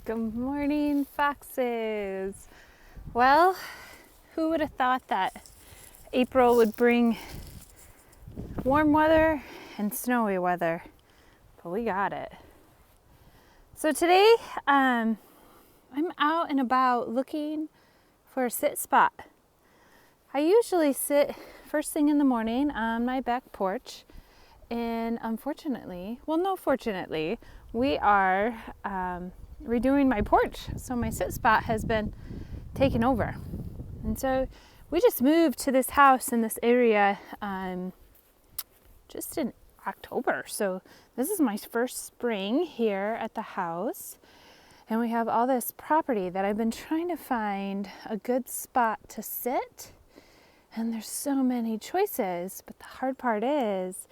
Good morning, foxes. Well, who would have thought that April would bring warm weather and snowy weather? But we got it. So today, I'm out and about looking for a sit spot. I usually sit first thing in the morning on my back porch, and fortunately, we are redoing my porch, so my sit spot has been taken over. And so we just moved to this house in this area just in October. So this is my first spring here at the house. And we have all this property that I've been trying to find a good spot to sit. And there's so many choices, but the hard part is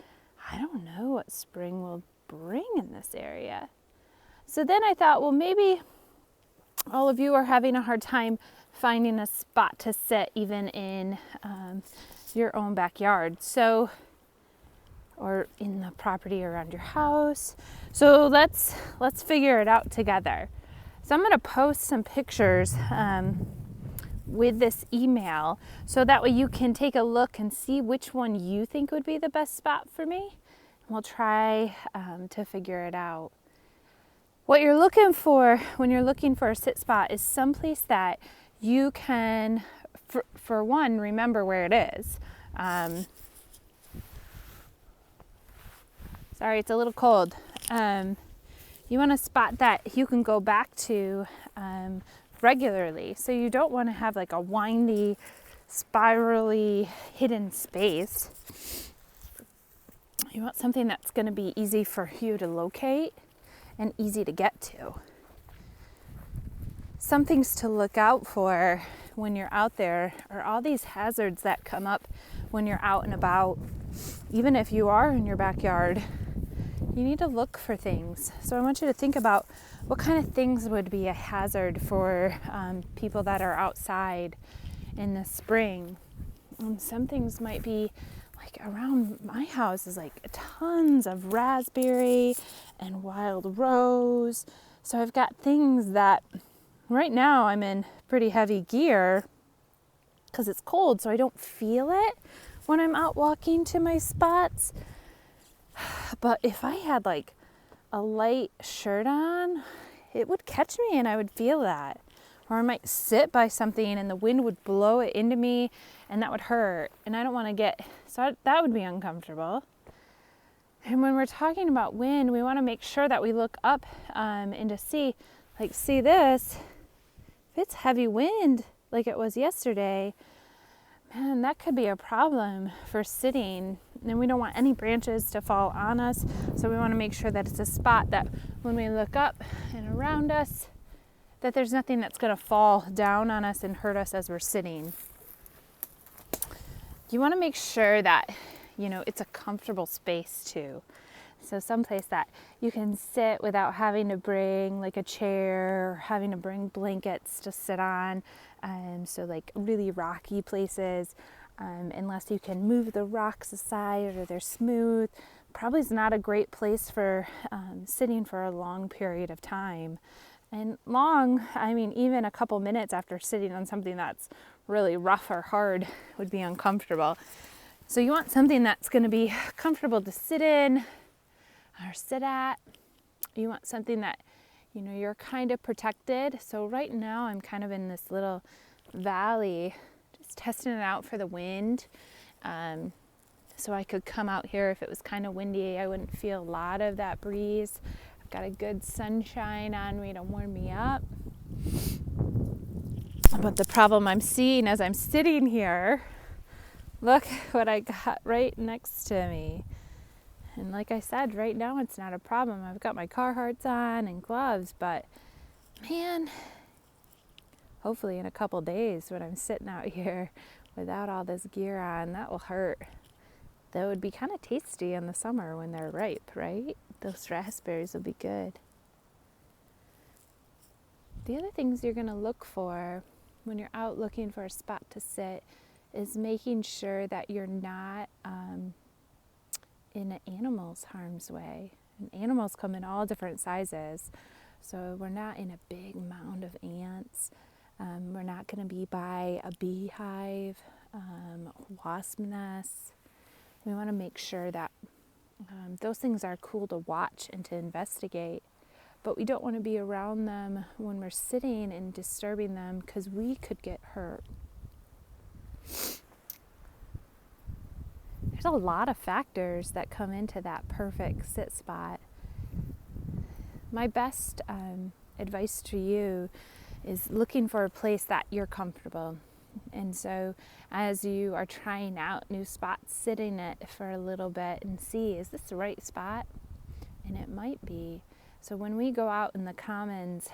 I don't know what spring will bring in this area. So then I thought, well, maybe all of you are having a hard time finding a spot to sit even in your own backyard. So, or in the property around your house. So let's figure it out together. So I'm going to post some pictures with this email so that way you can take a look and see which one you think would be the best spot for me. And we'll try to figure it out. What you're looking for when you're looking for a sit spot is someplace that you can, for one, remember where it is. Sorry, it's a little cold. You want a spot that you can go back to regularly. So you don't want to have like a windy, spirally hidden space. You want something that's going to be easy for you to locate and easy to get to. Some things to look out for when you're out there are all these hazards that come up when you're out and about. Even if you are in your backyard, you need to look for things. So I want you to think about what kind of things would be a hazard for people that are outside in the spring. And some things might be like around my house is like tons of raspberry and wild rose. So I've got things that right now I'm in pretty heavy gear because it's cold, so I don't feel it when I'm out walking to my spots. But if I had like a light shirt on, it would catch me and I would feel that. Or I might sit by something and the wind would blow it into me and that would hurt. And I don't want to that would be uncomfortable. And when we're talking about wind, we want to make sure that we look up and to see this. If it's heavy wind like it was yesterday, man, that could be a problem for sitting. And we don't want any branches to fall on us. So we want to make sure that it's a spot that when we look up and around us, that there's nothing that's going to fall down on us and hurt us as we're sitting. You want to make sure that, it's a comfortable space too. So someplace that you can sit without having to bring like a chair or having to bring blankets to sit on. So like really rocky places, unless you can move the rocks aside or they're smooth, probably is not a great place for sitting for a long period of time. And long, even a couple minutes after sitting on something that's really rough or hard would be uncomfortable. So you want something that's going to be comfortable to sit in or sit at. You want something that, you're kind of protected. So right now I'm kind of in this little valley, just testing it out for the wind. So I could come out here if it was kind of windy. I wouldn't feel a lot of that breeze. I've got a good sunshine on me to warm me up. But the problem I'm seeing as I'm sitting here, look what I got right next to me. And like I said, right now it's not a problem. I've got my Carhartts on and gloves, but man, hopefully in a couple days when I'm sitting out here without all this gear on, that will hurt. That would be kind of tasty in the summer when they're ripe, right? Those raspberries will be good. The other things you're going to look for when you're out looking for a spot to sit is making sure that you're not in an animal's harm's way. And animals come in all different sizes. So we're not in a big mound of ants. We're not going to be by a beehive, wasp nests. We want to make sure that those things are cool to watch and to investigate, but we don't want to be around them when we're sitting and disturbing them because we could get hurt. There's a lot of factors that come into that perfect sit spot. My best advice to you is looking for a place that you're comfortable. And so as you are trying out new spots, sit in it for a little bit and see, is this the right spot? And it might be. So when we go out in the commons,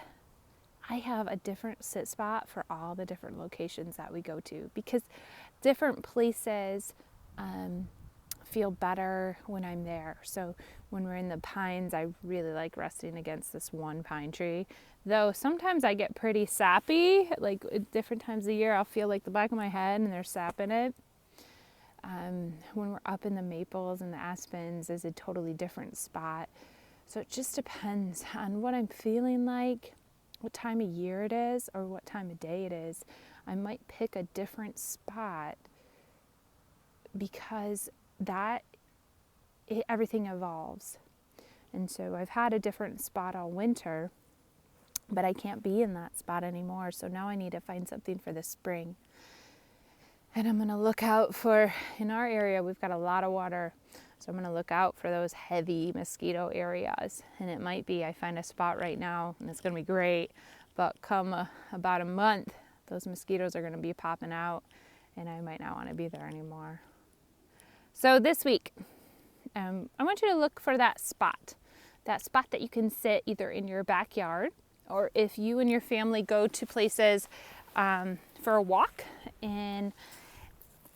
I have a different sit spot for all the different locations that we go to, because different places feel better when I'm there. So when we're in the pines, I really like resting against this one pine tree. Though sometimes I get pretty sappy, like at different times of the year, I'll feel like the back of my head and there's sap in it. When we're up in the maples and the aspens is a totally different spot. So it just depends on what I'm feeling like, what time of year it is, or what time of day it is. I might pick a different spot because everything evolves. And so I've had a different spot all winter, but I can't be in that spot anymore. So now I need to find something for the spring. And I'm going to look out for, in our area, we've got a lot of water. So I'm going to look out for those heavy mosquito areas. And it might be I find a spot right now and it's going to be great. But come about a month, those mosquitoes are going to be popping out and I might not want to be there anymore. So this week, I want you to look for that spot that you can sit either in your backyard, or if you and your family go to places for a walk, and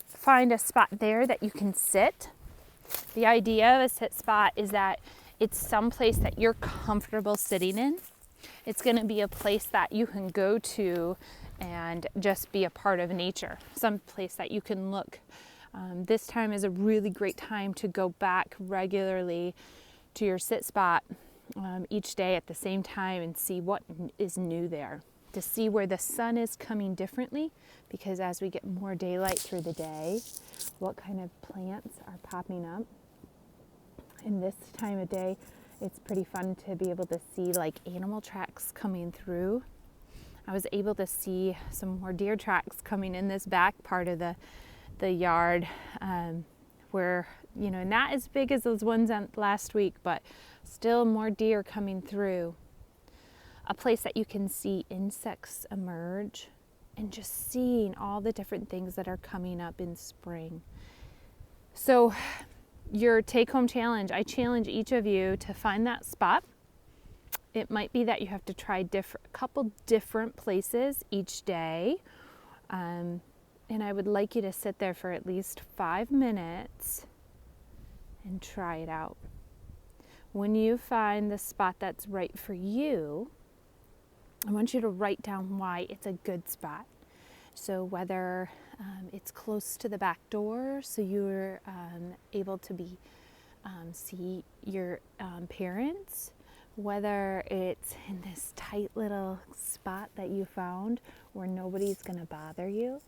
find a spot there that you can sit. The idea of a sit spot is that it's some place that you're comfortable sitting in. It's going to be a place that you can go to and just be a part of nature, some place that you can look. This time is a really great time to go back regularly to your sit spot each day at the same time and see what is new there, to see where the sun is coming differently, because as we get more daylight through the day, what kind of plants are popping up. And this time of day, it's pretty fun to be able to see like animal tracks coming through. I was able to see some more deer tracks coming in this back part of the yard, where, not as big as those ones last week, but still more deer coming through. A place that you can see insects emerge and just seeing all the different things that are coming up in spring. So your take-home challenge, I challenge each of you to find that spot. It might be that you have to try a couple different places each day. And I would like you to sit there for at least 5 minutes and try it out. When you find the spot that's right for you, I want you to write down why it's a good spot. So whether it's close to the back door, so you're able to see your parents, whether it's in this tight little spot that you found where nobody's going to bother you.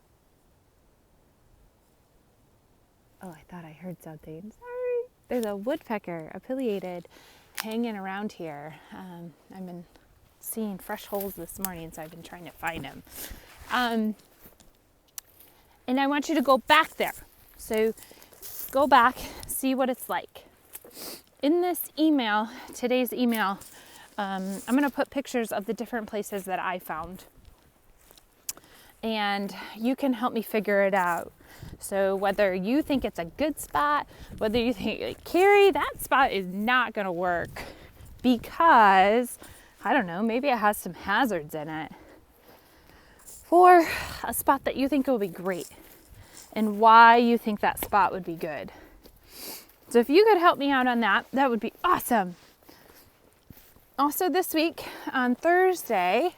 Oh, I thought I heard something. Sorry. There's a woodpecker, a pileated, hanging around here. I've been seeing fresh holes this morning, so I've been trying to find them. And I want you to go back there. So go back, see what it's like. In this email, today's email, I'm going to put pictures of the different places that I found. And you can help me figure it out. So whether you think it's a good spot, whether you think, like, Carrie, that spot is not going to work because, I don't know, maybe it has some hazards in it, or a spot that you think will be great and why you think that spot would be good. So if you could help me out on that, that would be awesome. Also this week on Thursday,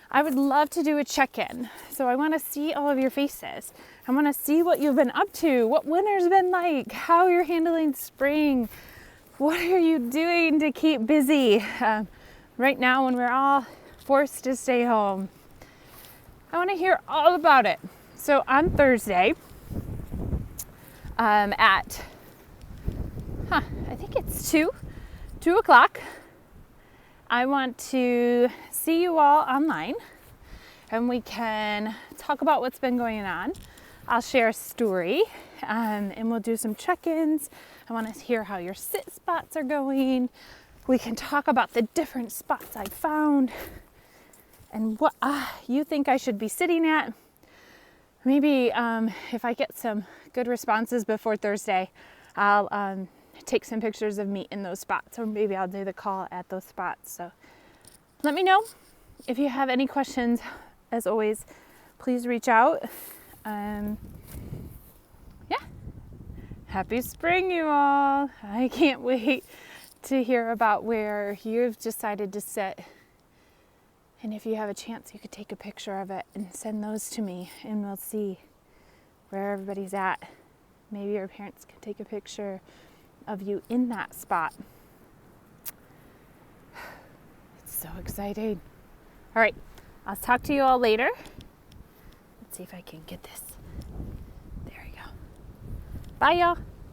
I would love to do a check-in. So I want to see all of your faces. I want to see what you've been up to, what winter's been like, how you're handling spring, what are you doing to keep busy. right now when we're all forced to stay home. I want to hear all about it. So on Thursday, at, I think it's 2 o'clock, I want to see you all online and we can talk about what's been going on. I'll share a story and we'll do some check-ins. I want to hear how your sit spots are going. We can talk about the different spots I found and what you think I should be sitting at. Maybe if I get some good responses before Thursday, I'll take some pictures of me in those spots, or maybe I'll do the call at those spots. So let me know if you have any questions. As always, please reach out. Yeah, happy spring, you all. I can't wait to hear about where you've decided to sit. And if you have a chance, you could take a picture of it and send those to me, and we'll see where everybody's at. Maybe your parents can take a picture of you in that spot. It's so exciting. All right, I'll talk to you all later. Let's see if I can get this. There we go. Bye, y'all.